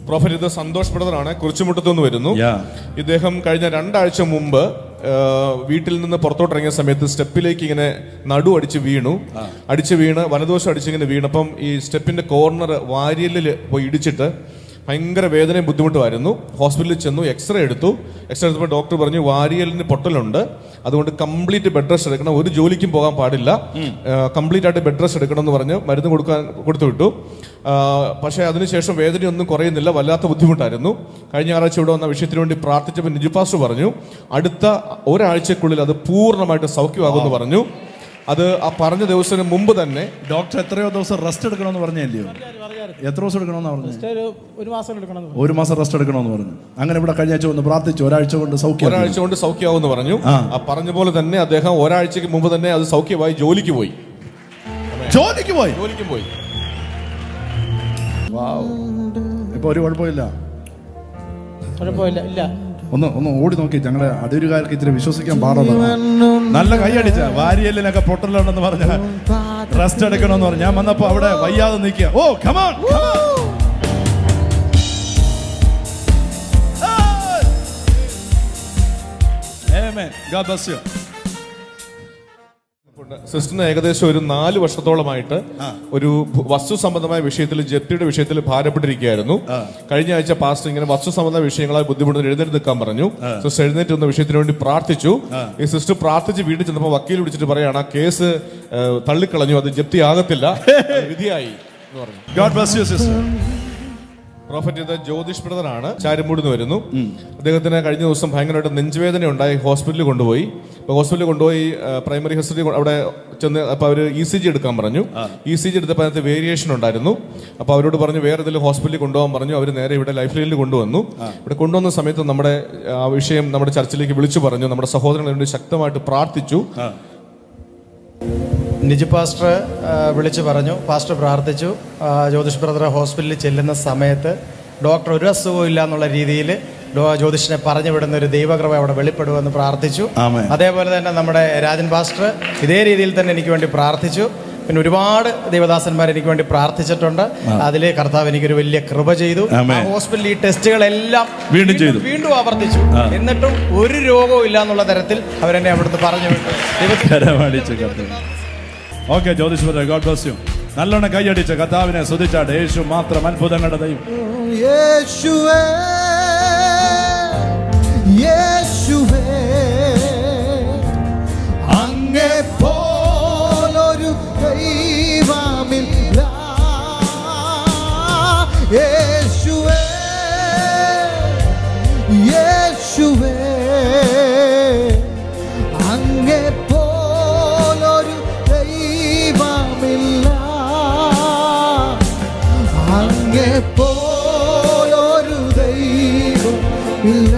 Prophet ഇത് സന്തോഷ് ബ്രദറാണ്, കുറിച്ചുമുട്ടത്തുനിന്ന് വരുന്നു. ഇദ്ദേഹം കഴിഞ്ഞ 2 ആഴ്ച മുമ്പ് വീട്ടിൽ നിന്ന് പുറത്തോട്ടിറങ്ങിയ സമയത്ത് സ്റ്റെപ്പിലേക്ക് ഇങ്ങനെ അടിച്ച് വീണ് വലതുവശം അടിച്ചിങ്ങനെ വീണപ്പം ഈ സ്റ്റെപ്പിന്റെ കോർണർ വാരിയലിൽ പോയി ഇടിച്ചിട്ട് ഭയങ്കര വേദനയും ബുദ്ധിമുട്ടുമായിരുന്നു. ഹോസ്പിറ്റലിൽ ചെന്നു, എക്സ്റേ എടുത്തപ്പോൾ ഡോക്ടർ പറഞ്ഞു വാരിയലിന് പൊട്ടലുണ്ട്, അതുകൊണ്ട് കംപ്ലീറ്റ് ബെഡ് റെസ്റ്റ് എടുക്കണം, ഒരു ജോലിക്കും പോകാൻ പാടില്ല, കംപ്ലീറ്റ് ആയിട്ട് ബെഡ് റെസ്റ്റ് എടുക്കണം എന്ന് പറഞ്ഞ് മരുന്ന് കൊടുത്തു വിട്ടു. പക്ഷേ അതിനുശേഷം വേദനയൊന്നും കുറയുന്നില്ല, വല്ലാത്ത ബുദ്ധിമുട്ടായിരുന്നു. കഴിഞ്ഞ ഞായറാഴ്ച ഇവിടെ വന്ന വിഷയത്തിന് വേണ്ടി പ്രാർത്ഥിച്ചപ്പോൾ നിജു പാസ്റ്റർ പറഞ്ഞു അടുത്ത ഒരാഴ്ചക്കുള്ളിൽ അത് പൂർണ്ണമായിട്ട് സൗഖ്യമാകുമെന്ന് പറഞ്ഞു. അത് ആ പറഞ്ഞ ദിവസത്തിന് മുമ്പ് തന്നെ ഡോക്ടർ എത്രയോ ദിവസം റെസ്റ്റ് എടുക്കണമെന്ന് പറഞ്ഞല്ലോ. എത്ര ദിവസം എടുക്കണമെന്ന് പറഞ്ഞു? 1 മാസം റെസ്റ്റ് എടുക്കണമെന്ന് പറഞ്ഞു. അങ്ങനെ ഇവിടെ കഴിഞ്ഞ ആഴ്ച ഒന്ന് പ്രാർത്ഥിച്ചു, ഒരാഴ്ച കൊണ്ട് സൗഖ്യമാവുമെന്ന് പറഞ്ഞു. ആ പറഞ്ഞ പോലെ തന്നെ അദ്ദേഹം ഒരാഴ്ചക്ക് മുമ്പ് തന്നെ അത് സൗഖ്യമായി ജോലിക്ക് പോയി. ഇപ്പൊ ഒരു കുഴപ്പമില്ല. ഇല്ല. ഒന്ന് ഓടി നോക്കി. ഞങ്ങളെ അടൂരുകാർക്ക് ഇത്തിരി വിശ്വസിക്കാൻ പാടുള്ള നല്ല കൈയടിച്ച വാരിയലിനൊക്കെ പൊട്ടലുണ്ടെന്ന് പറഞ്ഞ റെസ്റ്റ് എടുക്കണമെന്ന് പറഞ്ഞു. ഞാൻ വന്നപ്പോ അവിടെ വയ്യാതെ നിൽക്കുക. Oh come on amen. God bless you. സിസ്റ്ററിന് ഏകദേശം ഒരു 4 വർഷത്തോളമായിട്ട് ഒരു വസ്തു സംബന്ധമായ വിഷയത്തിൽ, ജപ്തിയുടെ വിഷയത്തിൽ ഭാരപ്പെട്ടിരിക്കുകയായിരുന്നു. കഴിഞ്ഞ ആഴ്ച പാസ്റ്റർ ഇങ്ങനെ വസ്തു സംബന്ധമായ വിഷയങ്ങളാൽ ബുദ്ധിമുട്ടുന്ന എഴുന്നേറ്റ് നിൽക്കാൻ പറഞ്ഞു. സിസ്റ്റർ എഴുന്നേറ്റ് വന്ന വിഷയത്തിന് വേണ്ടി പ്രാർത്ഥിച്ചു. ഈ സിസ്റ്റർ പ്രാർത്ഥിച്ച് വീട്ടിൽ ചെന്നപ്പോൾ വക്കീൽ വിളിച്ചിട്ട് പറയാണ് ആ കേസ് തള്ളിക്കളഞ്ഞു, അത് ജപ്തി ആകത്തില്ല, വിധിയായി എന്ന് പറഞ്ഞു. God bless you sister. Prophet ഇത് ജ്യോതിഷ് ബ്രദറാണ്, ചാരുമൂടിന്ന് വരുന്നു. അദ്ദേഹത്തിന് കഴിഞ്ഞ ദിവസം ഭയങ്കരമായിട്ട് നെഞ്ചുവേദന ഉണ്ടായി, ഹോസ്പിറ്റലിൽ കൊണ്ടുപോയി. പ്രൈമറി ഹെൽത്ത് അവിടെ ചെന്ന് അപ്പോൾ അവർ ECG എടുക്കാൻ പറഞ്ഞു. ECG എടുത്തപ്പോൾ അതിനകത്ത് വേരിയേഷൻ ഉണ്ടായിരുന്നു. അപ്പോൾ അവരോട് പറഞ്ഞു വേറെ ഏതെങ്കിലും ഹോസ്പിറ്റലിൽ കൊണ്ടുപോകാൻ പറഞ്ഞു. അവർ നേരെ ഇവിടെ ലൈഫ് ലൈനിൽ കൊണ്ടുവന്നു. ഇവിടെ കൊണ്ടുവന്ന സമയത്ത് നമ്മുടെ ആ വിഷയം നമ്മുടെ ചർച്ചിലേക്ക് വിളിച്ചു പറഞ്ഞു. നമ്മുടെ സഹോദരങ്ങളെ വേണ്ടി ശക്തമായിട്ട് പ്രാർത്ഥിച്ചു. നിജു പാസ്റ്റർ വിളിച്ചു പറഞ്ഞു, പാസ്റ്റർ പ്രാർത്ഥിച്ചു. ജ്യോതിഷ് ബ്രദർ ഹോസ്പിറ്റലിൽ ചെല്ലുന്ന സമയത്ത് ഡോക്ടർ ഒരു അസുഖവും ഇല്ല എന്നുള്ള രീതിയിൽ ജ്യോതിഷിനെ പറഞ്ഞു വിടുന്ന ഒരു ദൈവകൃപ അവിടെ വെളിപ്പെടുമെന്ന് പ്രാർത്ഥിച്ചു. അതേപോലെ തന്നെ നമ്മുടെ രാജൻ പാസ്റ്റർ ഇതേ രീതിയിൽ തന്നെ എനിക്ക് വേണ്ടി പ്രാർത്ഥിച്ചു. പിന്നെ ഒരുപാട് ദൈവദാസന്മാർ എനിക്ക് വേണ്ടി പ്രാർത്ഥിച്ചിട്ടുണ്ട്. അതിൽ കർത്താവ് എനിക്കൊരു വലിയ കൃപ ചെയ്തു. ഹോസ്പിറ്റലിൽ ഈ ടെസ്റ്റുകളെല്ലാം വീണ്ടും ആവർത്തിച്ചു. എന്നിട്ടും ഒരു രോഗവും ഇല്ല എന്നുള്ള തരത്തിൽ അവരെന്നെ അവിടുന്ന് പറഞ്ഞു വിട്ടു. Okay Jyothish brother, God bless U. നല്ലോണം കൈയടിച്ച കർത്താവിനെ സ്തുതിച്ചാട്ടെ. യേശു മാത്രം അത്ഭുതങ്ങളുടെ ദൈവം. യേശുവേ യേശുവേ അങ്ങേ പോലൊരു ദൈവമില്ല. യേശുവേ യേശുവേ അങ്ങേ പോലൊരു ദൈവമില്ല. അങ്ങേ പോലൊരു ദൈവമില്ല.